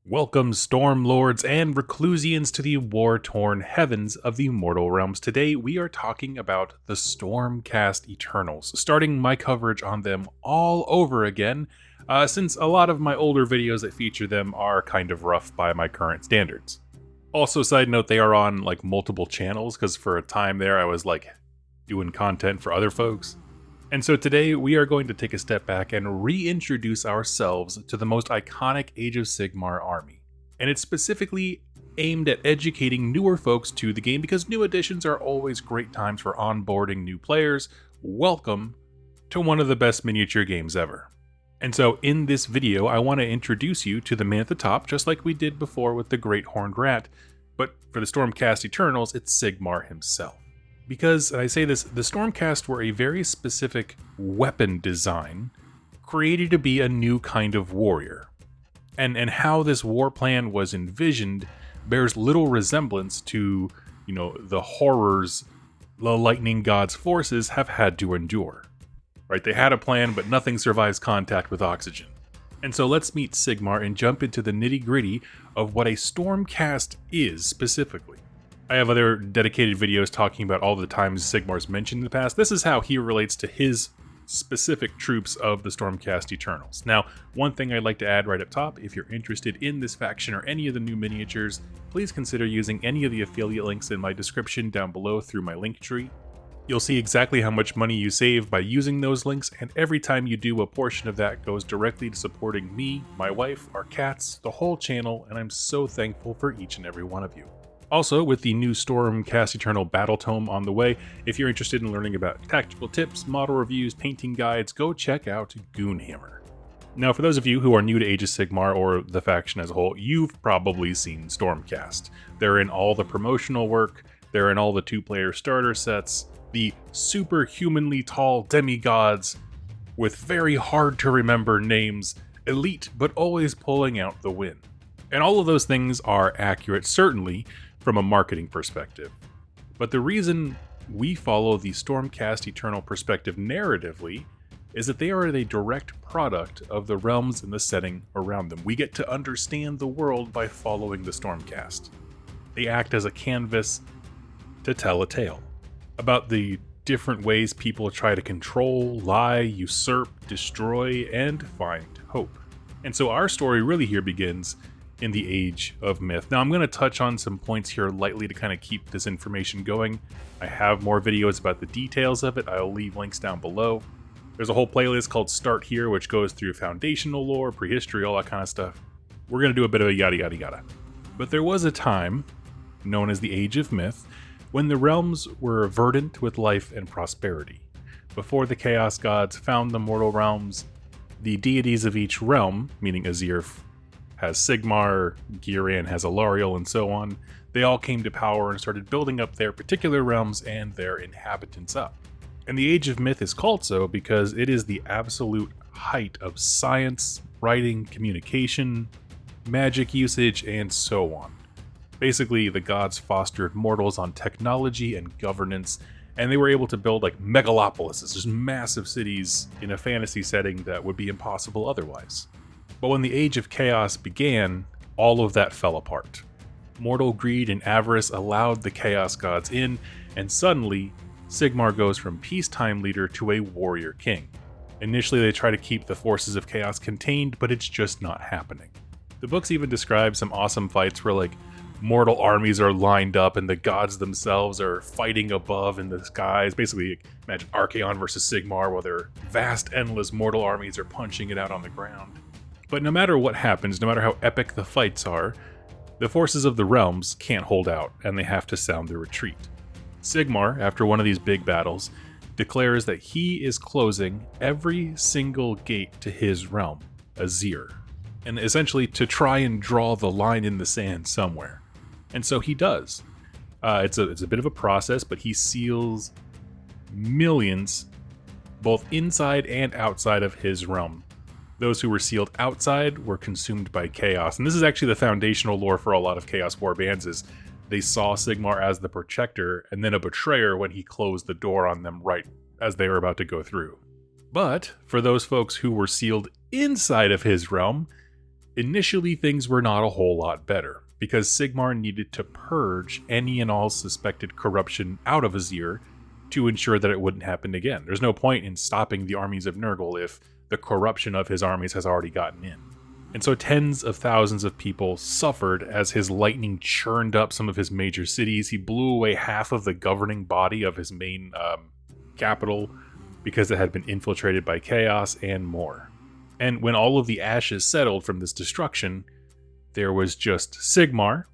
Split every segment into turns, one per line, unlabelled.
Welcome, Stormlords and Reclusians, to the war-torn heavens of the mortal realms. Today, we are talking about the Stormcast Eternals, starting my coverage on them all over again, since a lot of my older videos that feature them are kind of rough by my current standards. Also, side note, they are on like multiple channels, because for a time there I was like doing content for other folks. And so today we are going to take a step back and reintroduce ourselves to the most iconic Age of Sigmar army. And it's specifically aimed at educating newer folks to the game because new additions are always great times for onboarding new players. Welcome to one of the best miniature games ever. And so in this video, I want to introduce you to the man at the top, just like we did before with the Great Horned Rat. But for the Stormcast Eternals, it's Sigmar himself. Because, and I say this, the Stormcast were a very specific weapon design created to be a new kind of warrior. And how this war plan was envisioned bears little resemblance to, the horrors the lightning god's forces have had to endure. Right? They had a plan, but nothing survives contact with oxygen. And so let's meet Sigmar and jump into the nitty-gritty of what a Stormcast is specifically. I have other dedicated videos talking about all the times Sigmar's mentioned in the past. This is how he relates to his specific troops of the Stormcast Eternals. Now, one thing I'd like to add right up top, if you're interested in this faction or any of the new miniatures, please consider using any of the affiliate links in my description down below through my link tree. You'll see exactly how much money you save by using those links, and every time you do, a portion of that goes directly to supporting me, my wife, our cats, the whole channel, and I'm so thankful for each and every one of you. Also, with the new Stormcast Eternal Battle Tome on the way, if you're interested in learning about tactical tips, model reviews, painting guides, go check out Goonhammer. Now, for those of you who are new to Age of Sigmar or the faction as a whole, you've probably seen Stormcast. They're in all the promotional work, they're in all the two-player starter sets, the superhumanly tall demigods with very hard-to-remember names, elite but always pulling out the win. And all of those things are accurate, certainly, from a marketing perspective. But the reason we follow the Stormcast Eternal perspective narratively is that they are a direct product of the realms and the setting around them. We get to understand the world by following the Stormcast. They act as a canvas to tell a tale about the different ways people try to control, lie, usurp, destroy, and find hope. And so our story really here begins in the Age of Myth. Now I'm going to touch on some points here lightly to kind of keep this information going. I have more videos about the details of it. I'll leave links down below. There's a whole playlist called Start Here, which goes through foundational lore, prehistory, all that kind of stuff. We're going to do a bit of a yada yada yada. But there was a time, known as the Age of Myth, when the realms were verdant with life and prosperity. Before the Chaos Gods found the mortal realms, the deities of each realm, meaning Azir has Sigmar, Giran has Alariel, and so on, they all came to power and started building up their particular realms and their inhabitants up. And the Age of Myth is called so because it is the absolute height of science, writing, communication, magic usage, and so on. Basically, the gods fostered mortals on technology and governance, and they were able to build like megalopolises, just massive cities in a fantasy setting that would be impossible otherwise. But when the Age of Chaos began, all of that fell apart. Mortal greed and avarice allowed the Chaos Gods in, and suddenly, Sigmar goes from peacetime leader to a warrior king. Initially, they try to keep the forces of chaos contained, but it's just not happening. The books even describe some awesome fights where like mortal armies are lined up and the gods themselves are fighting above in the skies. Basically, imagine Archaon versus Sigmar while their vast, endless mortal armies are punching it out on the ground. But no matter what happens, no matter how epic the fights are, the forces of the realms can't hold out, and they have to sound their retreat. Sigmar, after one of these big battles, declares that he is closing every single gate to his realm, Azir, and essentially to try and draw the line in the sand somewhere. And so he does. It's a bit of a process, but he seals millions, both inside and outside of his realm. Those who were sealed outside were consumed by chaos. And this is actually the foundational lore for a lot of Chaos Warbands, is they saw Sigmar as the protector and then a betrayer when he closed the door on them right as they were about to go through. But for those folks who were sealed inside of his realm, Initially, things were not a whole lot better, because Sigmar needed to purge any and all suspected corruption out of Azir to ensure that it wouldn't happen again. There's no point in stopping the armies of Nurgle if the corruption of his armies has already gotten in. And so tens of thousands of people suffered as his lightning churned up some of his major cities. He blew away half of the governing body of his main capital because it had been infiltrated by chaos and more. And when all of the ashes settled from this destruction, there was just Sigmar,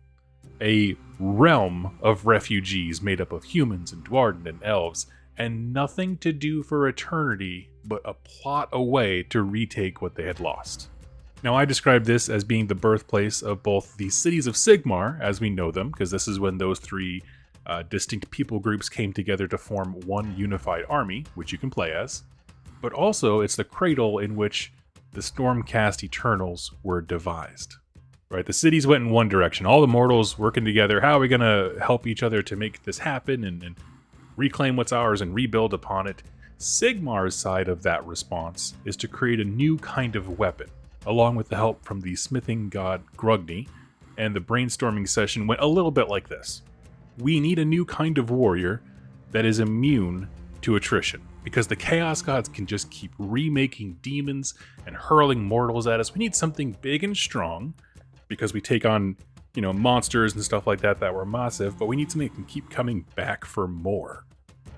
a realm of refugees made up of humans and Dwarden and elves, and nothing to do for eternity but a plot away to retake what they had lost. Now, I describe this as being the birthplace of both the cities of Sigmar, as we know them, because this is when those three distinct people groups came together to form one unified army, which you can play as, but also it's the cradle in which the Stormcast Eternals were devised. Right, the cities went in one direction, all the mortals working together. How are we going to help each other to make this happen and reclaim what's ours and rebuild upon it? Sigmar's side of that response is to create a new kind of weapon, along with the help from the smithing god Grugni, and the brainstorming session went a little bit like this. We need a new kind of warrior that is immune to attrition, because the Chaos Gods can just keep remaking demons and hurling mortals at us. We need something big and strong, because we take on, monsters and stuff like that were massive, but we need something that can keep coming back for more.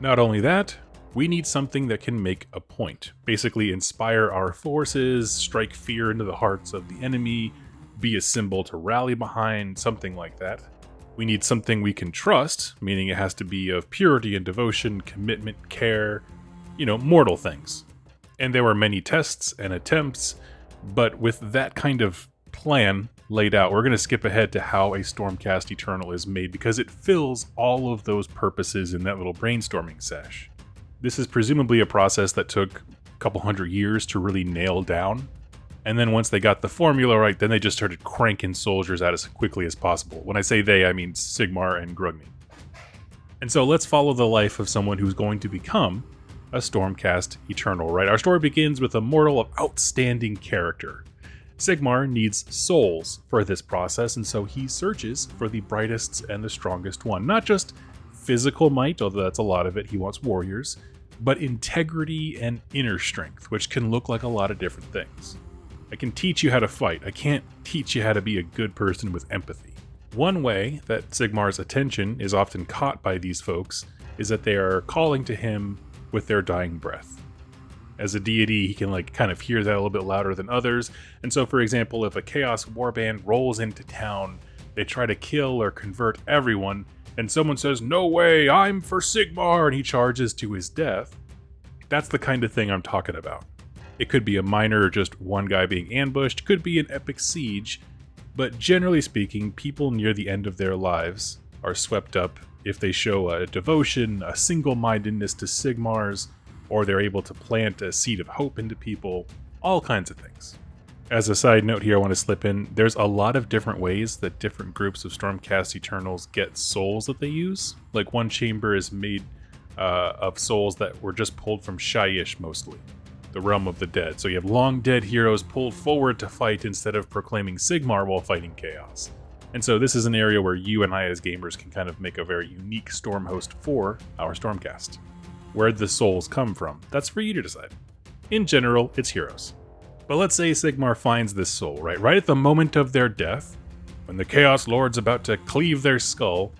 Not only that, we need something that can make a point, basically inspire our forces, strike fear into the hearts of the enemy, be a symbol to rally behind, something like that. We need something we can trust, meaning it has to be of purity and devotion, commitment, care, mortal things. And there were many tests and attempts, but with that kind of plan laid out, we're going to skip ahead to how a Stormcast Eternal is made, because it fills all of those purposes in that little brainstorming sesh. This is presumably a process that took a couple hundred years to really nail down, and then once they got the formula right, then they just started cranking soldiers at as quickly as possible. When I say they, I mean Sigmar and Grugni. And so let's follow the life of someone who's going to become a Stormcast Eternal, right? Our story begins with a mortal of outstanding character. Sigmar needs souls for this process, and so he searches for the brightest and the strongest one. Not just physical might, although that's a lot of it, he wants warriors, but integrity and inner strength, which can look like a lot of different things. I can teach you how to fight. I can't teach you how to be a good person with empathy. One way that Sigmar's attention is often caught by these folks is that they are calling to him with their dying breath. As a deity, he can kind of hear that a little bit louder than others. And so, for example, if a Chaos Warband rolls into town, they try to kill or convert everyone, and someone says, "No way, I'm for Sigmar," and he charges to his death. That's the kind of thing I'm talking about. It could be a minor, just one guy being ambushed, could be an epic siege, but generally speaking, people near the end of their lives are swept up if they show a devotion, a single-mindedness to Sigmar's, or they're able to plant a seed of hope into people, all kinds of things. As a side note here, I want to slip in, there's a lot of different ways that different groups of Stormcast Eternals get souls that they use. Like one chamber is made of souls that were just pulled from Shyish mostly, the realm of the dead. So you have long dead heroes pulled forward to fight instead of proclaiming Sigmar while fighting chaos. And so this is an area where you and I as gamers can kind of make a very unique Stormhost for our Stormcast. Where the souls come from, that's for you to decide. In general, it's heroes. But let's say Sigmar finds this soul, right at the moment of their death, when the Chaos Lord's about to cleave their skull,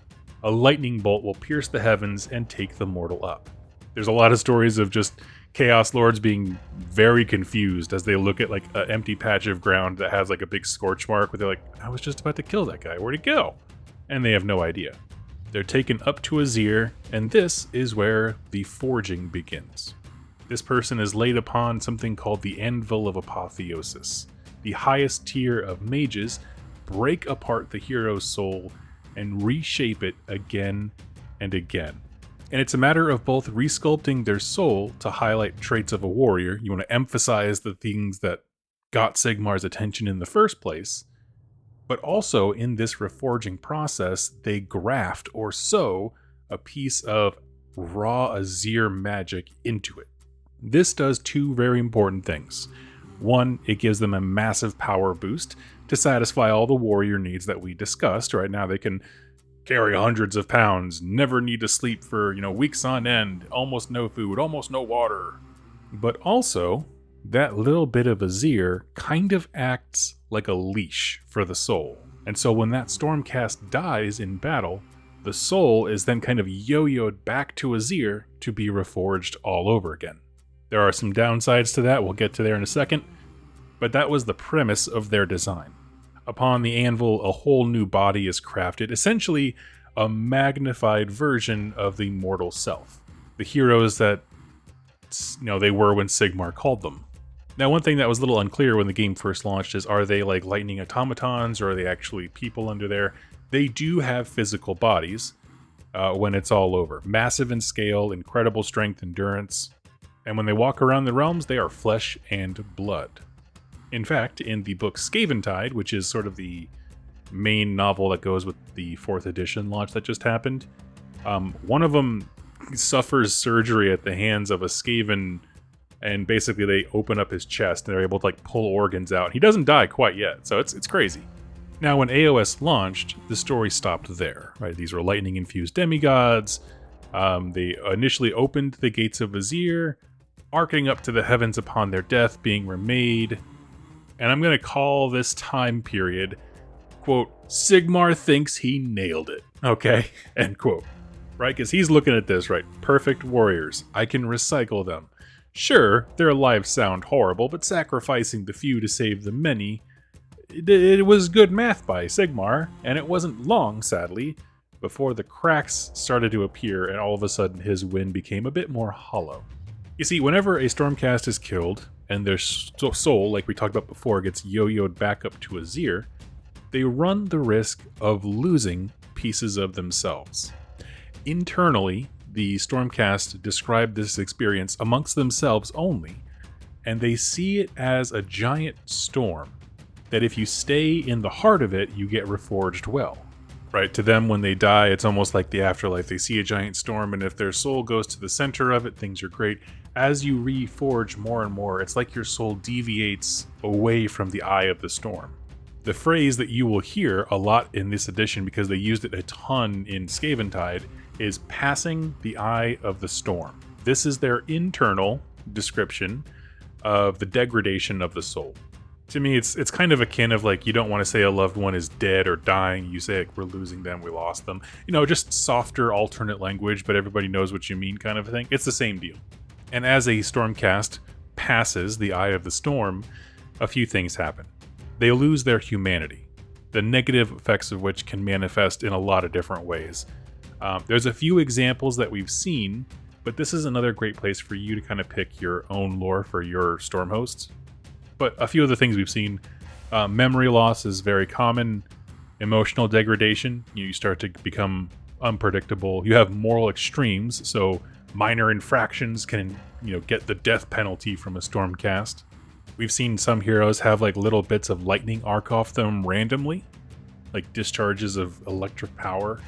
a lightning bolt will pierce the heavens and take the mortal up. There's a lot of stories of just Chaos Lords being very confused as they look at an empty patch of ground that has a big scorch mark where they're like, I was just about to kill that guy, where'd he go? And they have no idea. They're taken up to Azir, and this is where the forging begins. This person is laid upon something called the Anvil of Apotheosis. The highest tier of mages break apart the hero's soul and reshape it again and again. And it's a matter of both resculpting their soul to highlight traits of a warrior. You want to emphasize the things that got Sigmar's attention in the first place, but also in this reforging process, they graft or sew a piece of raw Azir magic into it. This does two very important things. One, it gives them a massive power boost to satisfy all the warrior needs that we discussed. Right now they can carry hundreds of pounds, never need to sleep for, weeks on end, almost no food, almost no water. But also, that little bit of Azir kind of acts like a leash for the soul. And so when that Stormcast dies in battle, the soul is then kind of yo-yoed back to Azir to be reforged all over again. There are some downsides to that, we'll get to there in a second, but that was the premise of their design. Upon the anvil, a whole new body is crafted, essentially a magnified version of the mortal self. The heroes that they were when Sigmar called them. Now, one thing that was a little unclear when the game first launched is, are they like lightning automatons, or are they actually people under there? They do have physical bodies when it's all over. Massive in scale, incredible strength, endurance. And when they walk around the realms, they are flesh and blood. In fact, in the book Scaventide, which is sort of the main novel that goes with the 4th edition launch that just happened, one of them suffers surgery at the hands of a Skaven, and basically they open up his chest and they're able to pull organs out. He doesn't die quite yet, so it's crazy. Now, when AOS launched, the story stopped there, right? These were lightning-infused demigods. They initially opened the gates of Azir, arcing up to the heavens upon their death, being remade. And I'm going to call this time period, quote, Sigmar thinks he nailed it, okay? End quote. Right? Because he's looking at this, right? Perfect warriors. I can recycle them. Sure, their lives sound horrible, but sacrificing the few to save the many, it was good math by Sigmar, and it wasn't long, sadly, before the cracks started to appear and all of a sudden his win became a bit more hollow. You see, whenever a Stormcast is killed, and their soul, like we talked about before, gets yo-yoed back up to Azir, they run the risk of losing pieces of themselves. Internally, the Stormcast describe this experience amongst themselves only, and they see it as a giant storm, that if you stay in the heart of it, you get reforged well. Right? To them, when they die, it's almost like the afterlife. They see a giant storm, and if their soul goes to the center of it, things are great. As you reforge more and more, it's like your soul deviates away from the eye of the storm. The phrase that you will hear a lot in this edition, because they used it a ton in Scaventide, is passing the eye of the storm. This is their internal description of the degradation of the soul. To me, it's kind of akin of you don't want to say a loved one is dead or dying. You say we're losing them, we lost them. Just softer alternate language, but everybody knows what you mean kind of thing. It's the same deal. And as a Stormcast passes the eye of the storm, a few things happen. They lose their humanity, the negative effects of which can manifest in a lot of different ways. There's a few examples that we've seen, but this is another great place for you to kind of pick your own lore for your Stormhosts. But a few of the things we've seen, memory loss is very common, emotional degradation, you start to become unpredictable, you have moral extremes, so minor infractions can, get the death penalty from a Stormcast. We've seen some heroes have little bits of lightning arc off them randomly, like discharges of electric power.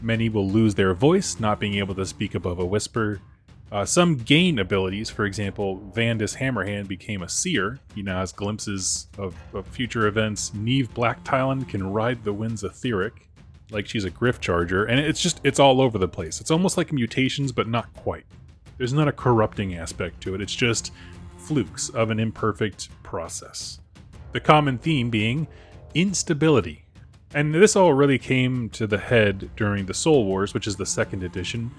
Many will lose their voice, not being able to speak above a whisper. Some gain abilities. For example, Vandus Hammerhand became a seer. He now has glimpses of future events. Neve Blacktalon can ride the winds etheric, like she's a Griff Charger, and it's all over the place. It's almost like mutations, but not quite. There's not a corrupting aspect to it. It's just flukes of an imperfect process. The common theme being instability. And this all really came to the head during the Soul Wars, which is the 2nd edition.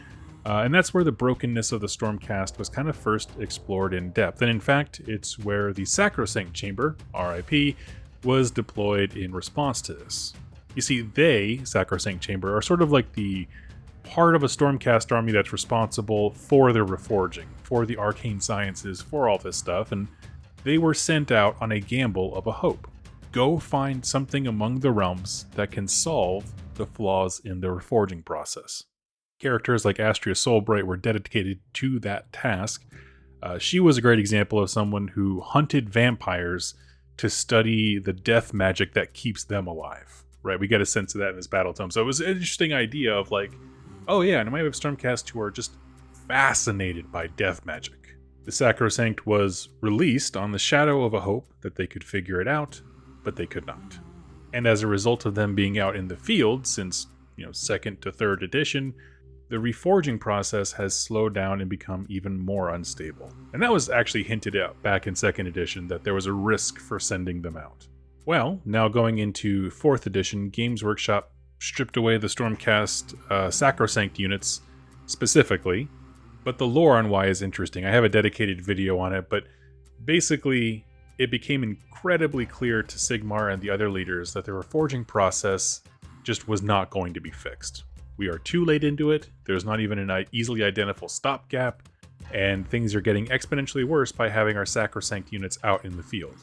And that's where the brokenness of the Stormcast was kind of first explored in depth. And in fact, it's where the Sacrosanct Chamber, RIP, was deployed in response to this. You see, they, Sacrosanct Chamber, are sort of like the part of a Stormcast army that's responsible for the reforging, for the arcane sciences, for all this stuff, and they were sent out on a gamble of a hope. Go find something among the realms that can solve the flaws in the reforging process. Characters like Astria Soulbright were dedicated to that task. She was a great example of someone who hunted vampires to study the death magic that keeps them alive. Right, we get a sense of that in this battle tome. So it was an interesting idea of oh yeah, and I might have Stormcast who are just fascinated by death magic. The Sacrosanct was released on the shadow of a hope that they could figure it out, but they could not. And as a result of them being out in the field since, 2nd to 3rd edition, the reforging process has slowed down and become even more unstable. And that was actually hinted at back in 2nd edition, that there was a risk for sending them out. Well, now going into 4th edition, Games Workshop stripped away the Stormcast Sacrosanct units specifically, but the lore on why is interesting. I have a dedicated video on it, but basically it became incredibly clear to Sigmar and the other leaders that the reforging process just was not going to be fixed. We are too late into it, there's not even an easily identifiable stopgap, and things are getting exponentially worse by having our Sacrosanct units out in the field.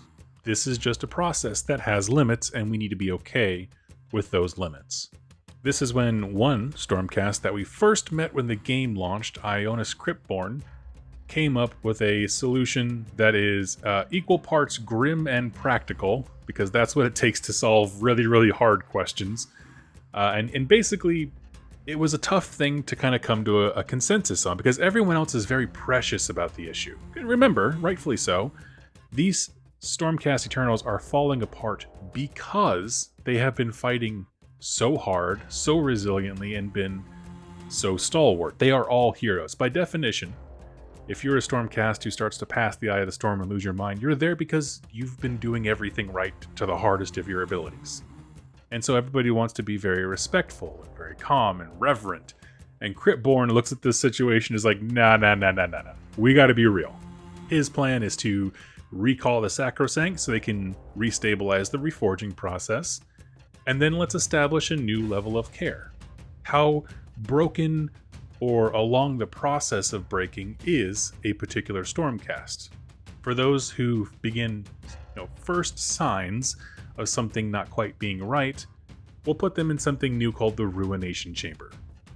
This is just a process that has limits, and we need to be okay with those limits. This is when one Stormcast that we first met when the game launched, Ionis Cryptborn, came up with a solution that is equal parts grim and practical, because that's what it takes to solve really, really hard questions. And basically, it was a tough thing to kind of come to a consensus on, because everyone else is very precious about the issue. And remember, rightfully so, these Stormcast Eternals are falling apart because they have been fighting so hard, so resiliently, and been so stalwart. They are all heroes. By definition, if you're a Stormcast who starts to pass the eye of the storm and lose your mind, you're there because you've been doing everything right to the hardest of your abilities. And so everybody wants to be very respectful and very calm and reverent. And Cryptborn looks at this situation and is like, nah. We gotta be real. His plan is to recall the Sacrosanct so they can restabilize the reforging process. And then let's establish a new level of care. How broken or along the process of breaking is a particular Stormcast. For those who begin, first signs of something not quite being right, we'll put them in something new called the Ruination Chamber.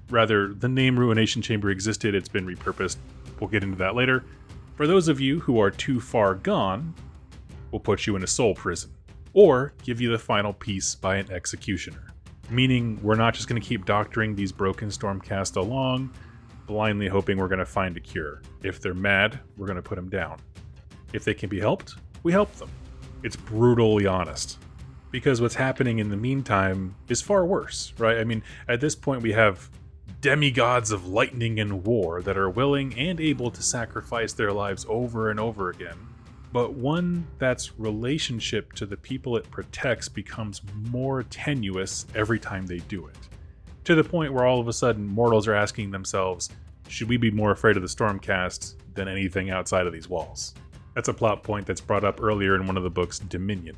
Rather, the name Ruination Chamber existed, it's been repurposed. We'll get into that later. For those of you who are too far gone, we'll put you in a soul prison, or give you the final piece by an executioner. Meaning, we're not just going to keep doctoring these broken Stormcast along, blindly hoping we're going to find a cure. If they're mad, we're going to put them down. If they can be helped, we help them. It's brutally honest. Because what's happening in the meantime is far worse, right? I mean, at this point we have demigods of lightning and war that are willing and able to sacrifice their lives over and over again. But one that's relationship to the people it protects becomes more tenuous every time they do it. To the point where all of a sudden mortals are asking themselves, should we be more afraid of the Stormcast than anything outside of these walls? That's a plot point that's brought up earlier in one of the books, Dominion.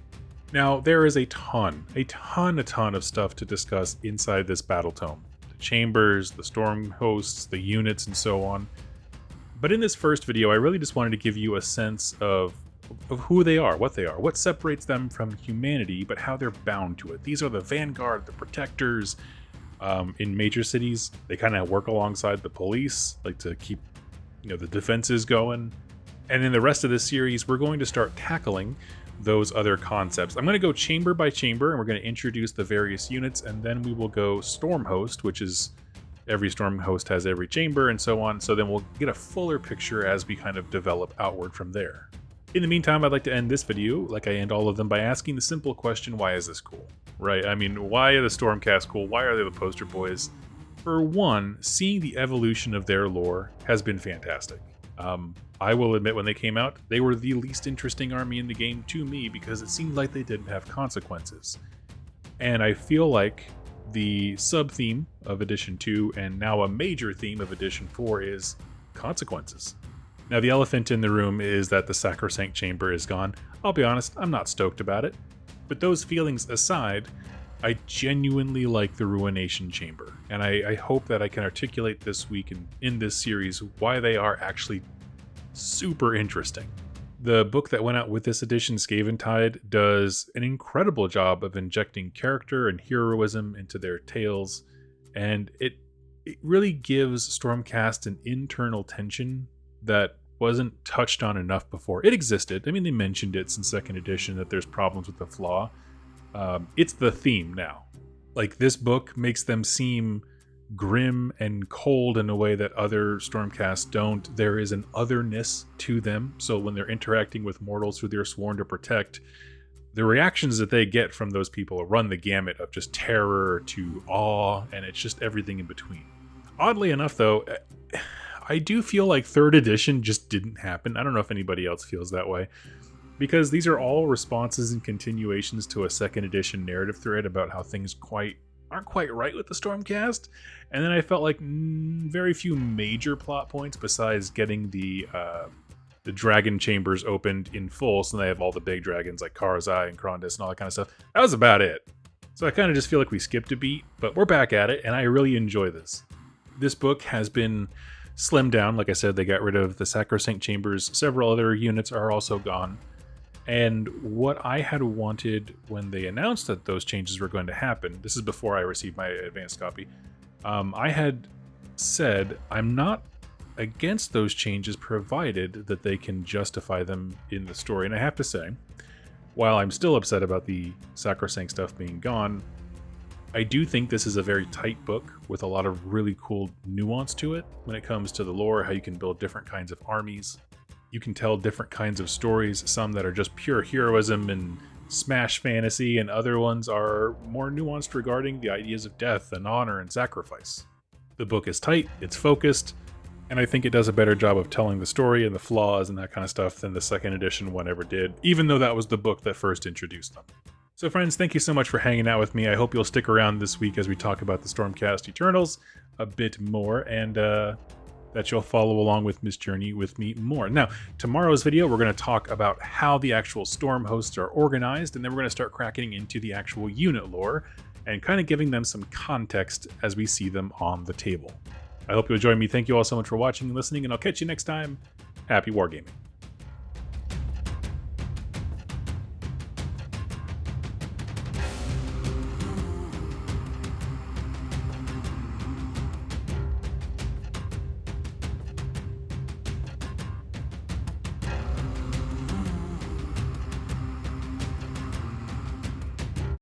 Now, there is a ton of stuff to discuss inside this battle tome. The chambers, the Stormhosts, the units, and so on. But in this first video, I really just wanted to give you a sense of who they are, what separates them from humanity, but how they're bound to it. These are the vanguard, the protectors. In major cities, they kind of work alongside the police, like to keep, the defenses going. And in the rest of this series, we're going to start tackling those other concepts. I'm going to go chamber by chamber, and we're going to introduce the various units, and then we will go Stormhost, which is every Stormhost has every chamber, and so on. So then we'll get a fuller picture as we kind of develop outward from there. In the meantime, I'd like to end this video, like I end all of them, by asking the simple question, why is this cool? Right? I mean, why are the Stormcast cool? Why are they the poster boys? For one, seeing the evolution of their lore has been fantastic. I will admit, when they came out, they were the least interesting army in the game to me because it seemed like they didn't have consequences. And I feel like the sub-theme of Edition 2 and now a major theme of Edition 4 is consequences. Now, the elephant in the room is that the Sacrosanct Chamber is gone. I'll be honest, I'm not stoked about it. But those feelings aside, I genuinely like the Ruination Chamber. And I hope that I can articulate this week in this series why they are actually super interesting. The book that went out with this edition, Scaventide, does an incredible job of injecting character and heroism into their tales, and it really gives Stormcast an internal tension that wasn't touched on enough before. It existed. I mean, they mentioned it since 2nd edition that there's problems with the flaw. It's the theme now. Like, this book makes them seem grim and cold in a way that other Stormcasts don't. There is an otherness to them, so when they're interacting with mortals who they're sworn to protect, the reactions that they get from those people run the gamut of just terror to awe, and it's just everything in between. Oddly enough, though, I do feel like 3rd edition just didn't happen. I don't know if anybody else feels that way, because these are all responses and continuations to a 2nd edition narrative thread about how things aren't quite right with the Stormcast. And then I felt like very few major plot points besides getting the dragon chambers opened in full, so they have all the big dragons like Karzai and Krondis and all that kind of stuff. That was about it. So I kind of just feel like we skipped a beat, but we're back at it, and I really enjoy this. This book has been slimmed down. Like I said, they got rid of the Sacrosanct Chambers. Several other units are also gone. And what I had wanted when they announced that those changes were going to happen, this is before I received my advanced copy, I had said I'm not against those changes provided that they can justify them in the story. And I have to say, while I'm still upset about the Sacrosanct stuff being gone, I do think this is a very tight book with a lot of really cool nuance to it when it comes to the lore, how you can build different kinds of armies. You can tell different kinds of stories, some that are just pure heroism and smash fantasy, and other ones are more nuanced regarding the ideas of death and honor and sacrifice. The book is tight, it's focused, and I think it does a better job of telling the story and the flaws and that kind of stuff than the 2nd edition one ever did, even though that was the book that first introduced them. So friends, thank you so much for hanging out with me. I hope you'll stick around this week as we talk about the Stormcast Eternals a bit more, and that you'll follow along with this journey with me more. Now, tomorrow's video, we're going to talk about how the actual Stormhosts are organized, and then we're going to start cracking into the actual unit lore and kind of giving them some context as we see them on the table. I hope you'll join me. Thank you all so much for watching and listening, and I'll catch you next time. Happy wargaming.